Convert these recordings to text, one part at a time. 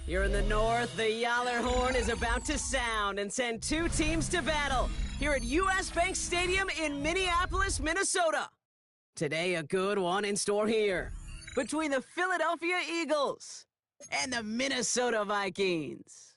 Here in the north, the Yaller horn is about to sound and send two teams to battle here at US Bank Stadium in Minneapolis, Minnesota. Today, a good one in store here between the Philadelphia Eagles and the Minnesota Vikings.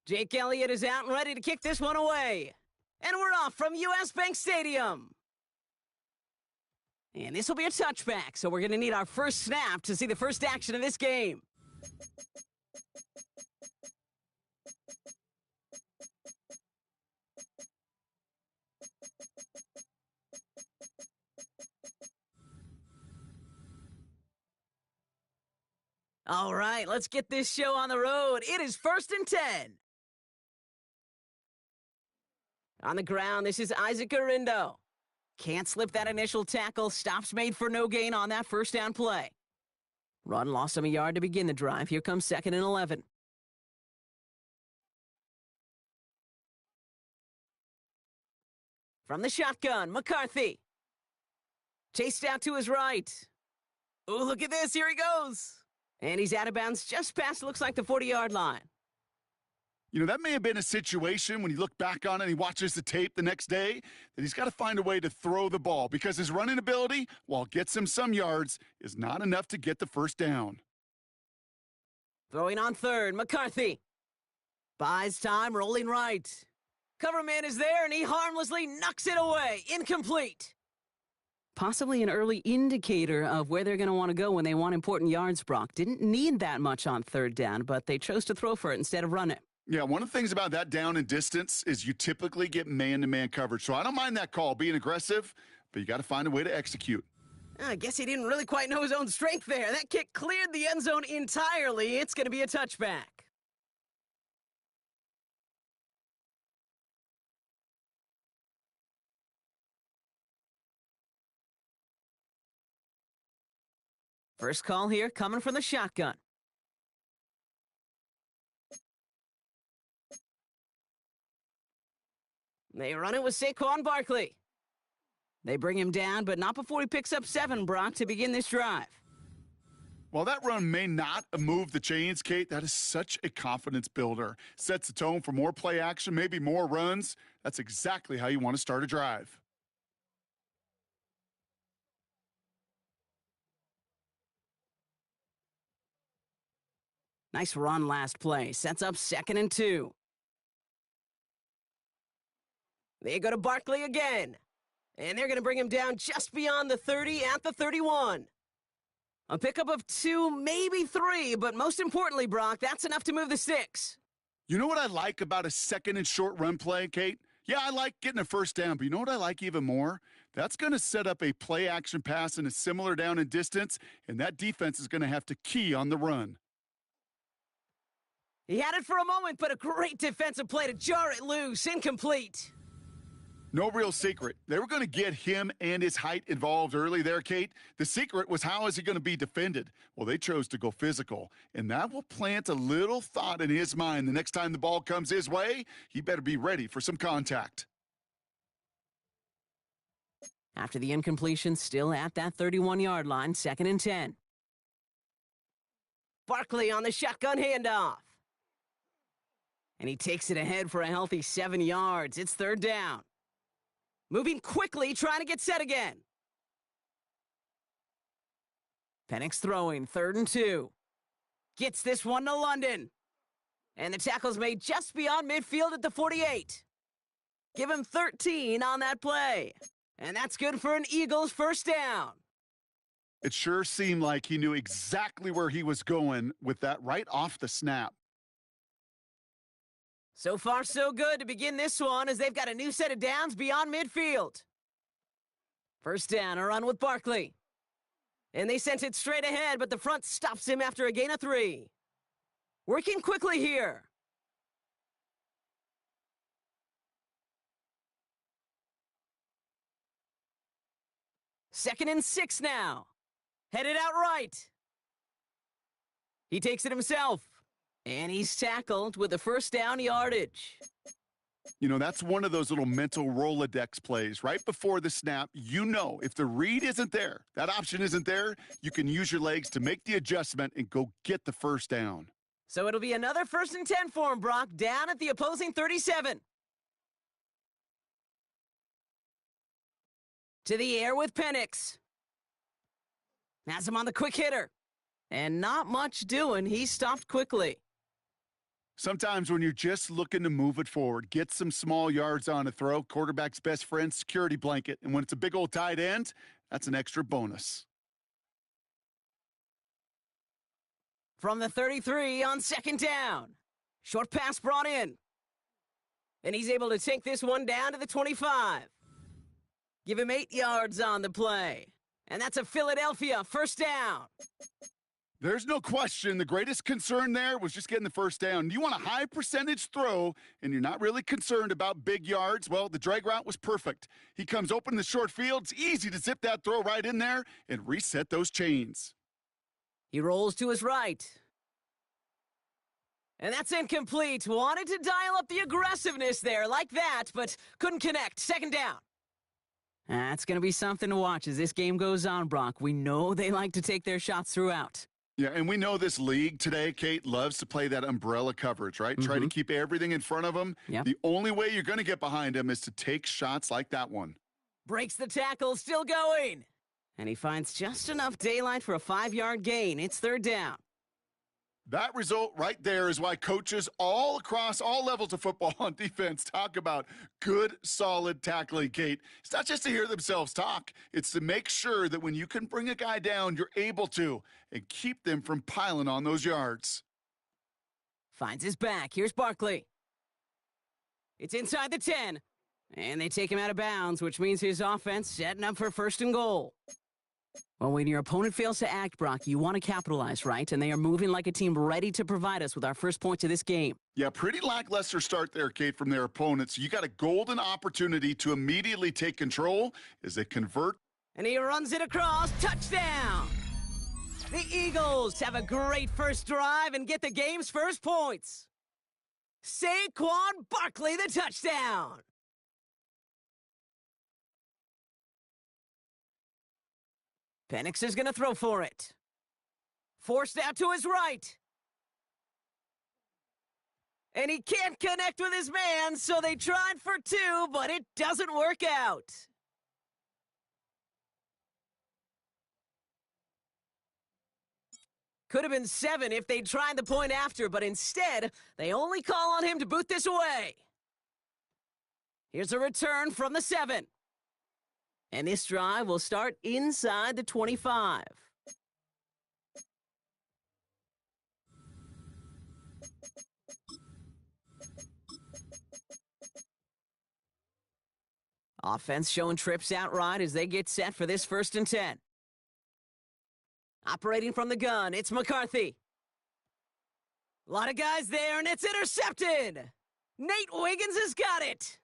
Jake Elliott is out and ready to kick this one away. And we're off from US Bank Stadium. And this will be a touchback, so we're going to need our first snap to see the first action of this game. All right, let's get this show on the road. It is 1st and 10. On the ground, this is Isaac Arindo. Can't slip that initial tackle. Stops made for no gain on that first down play. Run lost him a yard to begin the drive. Here comes 2nd and 11. From the shotgun, McCarthy. Chased out to his right. Oh, look at this. Here he goes. And he's out of bounds just past, looks like, the 40-yard line. You know, that may have been a situation when you look back on it and he watches the tape the next day that he's got to find a way to throw the ball because his running ability, while it gets him some yards, is not enough to get the first down. Throwing on 3rd, McCarthy. Buys time, rolling right. Cover man is there, and he harmlessly knocks it away. Incomplete. Possibly an early indicator of where they're going to want to go when they want important yards, Brock. Didn't need that much on 3rd down, but they chose to throw for it instead of run it. Yeah, one of the things about that down and distance is you typically get man-to-man coverage. So I don't mind that call, being aggressive, but you got to find a way to execute. I guess he didn't really quite know his own strength there. That kick cleared the end zone entirely. It's going to be a touchback. First call here coming from the shotgun. They run it with Saquon Barkley. They bring him down, but not before he picks up 7, Brock, to begin this drive. While that run may not move the chains, Kate, that is such a confidence builder. Sets the tone for more play action, maybe more runs. That's exactly how you want to start a drive. Nice run last play. Sets up 2nd and 2. They go to Barkley again. And they're going to bring him down just beyond the 30 at the 31. A pickup of 2, maybe 3, but most importantly, Brock, that's enough to move the sticks. You know what I like about a 2nd and short run play, Kate? Yeah, I like getting a first down, but you know what I like even more? That's going to set up a play action pass in a similar down and distance, and that defense is going to have to key on the run. He had it for a moment, but a great defensive play to jar it loose. Incomplete. No real secret. They were going to get him and his height involved early there, Kate. The secret was, how is he going to be defended? Well, they chose to go physical, and that will plant a little thought in his mind. The next time the ball comes his way, he better be ready for some contact. After the incompletion, still at that 31-yard line, 2nd and 10. Barkley on the shotgun handoff. And he takes it ahead for a healthy 7 yards. It's 3rd down. Moving quickly, trying to get set again. Penix throwing, 3rd and 2. Gets this one to London. And the tackle's made just beyond midfield at the 48. Give him 13 on that play. And that's good for an Eagles first down. It sure seemed like he knew exactly where he was going with that right off the snap. So far, so good to begin this one as they've got a new set of downs beyond midfield. First down, a run with Barkley. And they sent it straight ahead, but the front stops him after a gain of 3. Working quickly here. Second and 6 now. Headed out right. He takes it himself. And he's tackled with the first down yardage. You know, that's one of those little mental Rolodex plays. Right before the snap, you know if the read isn't there, that option isn't there, you can use your legs to make the adjustment and go get the first down. So it'll be another 1st and 10 for him, Brock, down at the opposing 37. To the air with Penix. Has him on the quick hitter. And not much doing. He stopped quickly. Sometimes when you're just looking to move it forward, get some small yards on a throw, quarterback's best friend, security blanket. And when it's a big old tight end, that's an extra bonus. From the 33 on 2nd down. Short pass brought in. And he's able to take this one down to the 25. Give him 8 yards on the play. And that's a Philadelphia first down. There's no question the greatest concern there was just getting the first down. You want a high percentage throw, and you're not really concerned about big yards. Well, the drag route was perfect. He comes open in the short field. It's easy to zip that throw right in there and reset those chains. He rolls to his right. And that's incomplete. Wanted to dial up the aggressiveness there like that, but couldn't connect. 2nd down. That's going to be something to watch as this game goes on, Brock. We know they like to take their shots throughout. Yeah, and we know this league today, Kate, loves to play that umbrella coverage, right? Try to keep everything in front of them. Yep. The only way you're going to get behind him is to take shots like that one. Breaks the tackle, still going. And he finds just enough daylight for a 5-yard gain. It's 3rd down. That result right there is why coaches all across all levels of football on defense talk about good, solid tackling, Kate. It's not just to hear themselves talk. It's to make sure that when you can bring a guy down, you're able to, and keep them from piling on those yards. Finds his back. Here's Barkley. It's inside the 10. And they take him out of bounds, which means his offense setting up for 1st and goal. Well, when your opponent fails to act, Brock, you want to capitalize, right? And they are moving like a team ready to provide us with our first points of this game. Yeah, pretty lackluster start there, Kate, from their opponents. You got a golden opportunity to immediately take control as they convert. And he runs it across. Touchdown! The Eagles have a great first drive and get the game's first points. Saquon Barkley, the touchdown! Penix is going to throw for it. Forced out to his right. And he can't connect with his man, so they tried for 2, but it doesn't work out. Could have been 7 if they'd tried the point after, but instead, they only call on him to boot this away. Here's a return from the 7. And this drive will start inside the 25. Offense showing trips outright as they get set for this 1st and 10. Operating from the gun, it's McCarthy. A lot of guys there, and it's intercepted. Nate Wiggins has got it.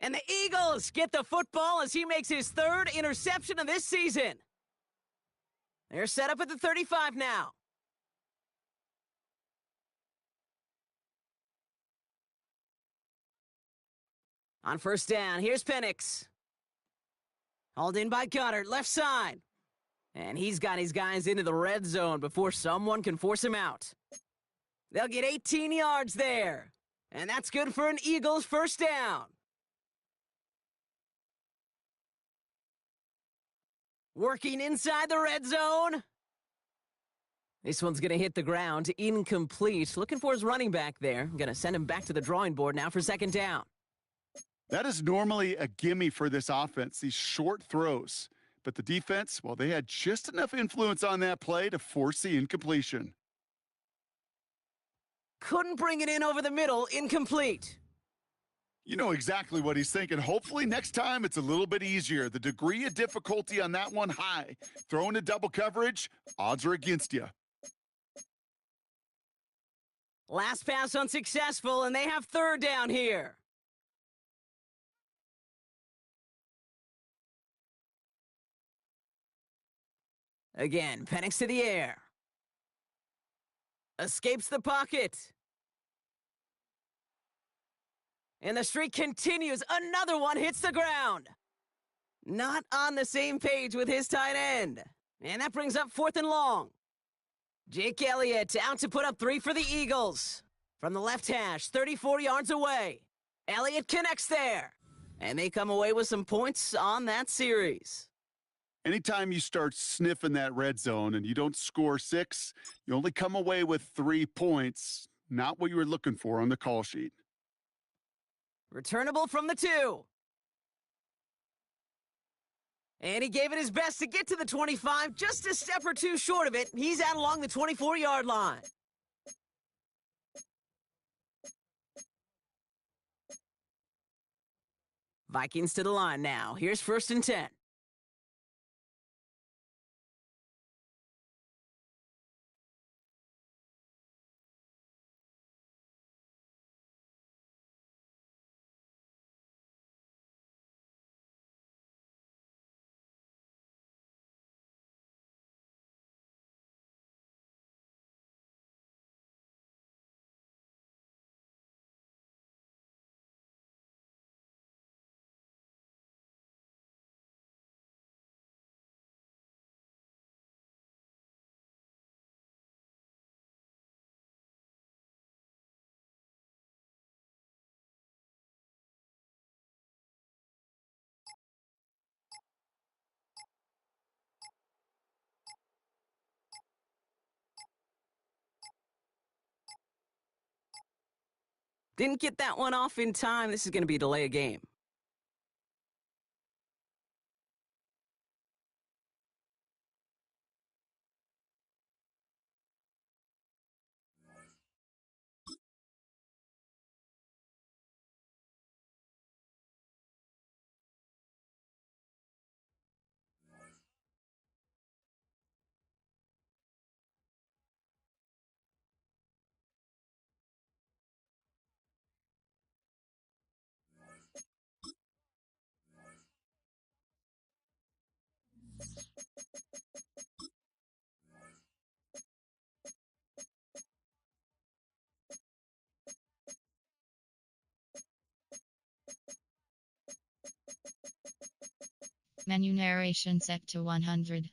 And the Eagles get the football as he makes his 3rd interception of this season. They're set up at the 35 now. On 1st down, here's Penix. Hauled in by Goddard, left side. And he's got his guys into the red zone before someone can force him out. They'll get 18 yards there. And that's good for an Eagles first down. Working inside the red zone. This one's going to hit the ground. Incomplete. Looking for his running back there. Going to send him back to the drawing board now for 2nd down. That is normally a gimme for this offense, these short throws. But the defense, well, they had just enough influence on that play to force the incompletion. Couldn't bring it in over the middle. Incomplete. You know exactly what he's thinking. Hopefully next time it's a little bit easier. The degree of difficulty on that one high. Throwing a double coverage, odds are against you. Last pass unsuccessful, and they have 3rd down here. Again, Penix to the air. Escapes the pocket. And the streak continues. Another one hits the ground. Not on the same page with his tight end. And that brings up 4th and long. Jake Elliott out to put up 3 for the Eagles. From the left hash, 34 yards away. Elliott connects there. And they come away with some points on that series. Anytime you start sniffing that red zone and you don't score 6, you only come away with 3 points. Not what you were looking for on the call sheet. Returnable from the 2. And he gave it his best to get to the 25, just a step or 2 short of it. He's out along the 24-yard line. Vikings to the line now. Here's 1st and 10. Didn't get that one off in time. This is going to be a delay of game. Menu narration set to 100.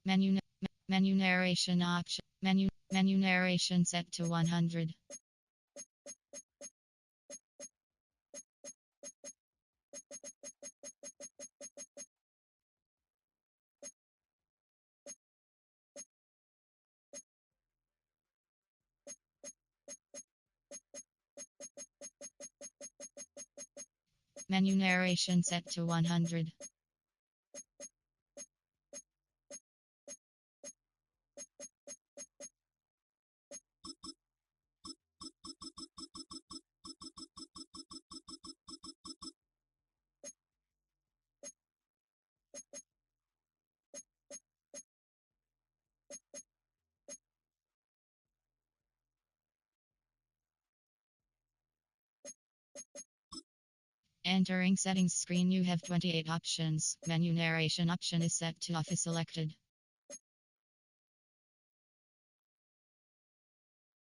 Menu narration option. Menu narration set to 100. Menu narration set to 100. Entering settings screen, you have 28 options. Menu narration option is set to off is selected.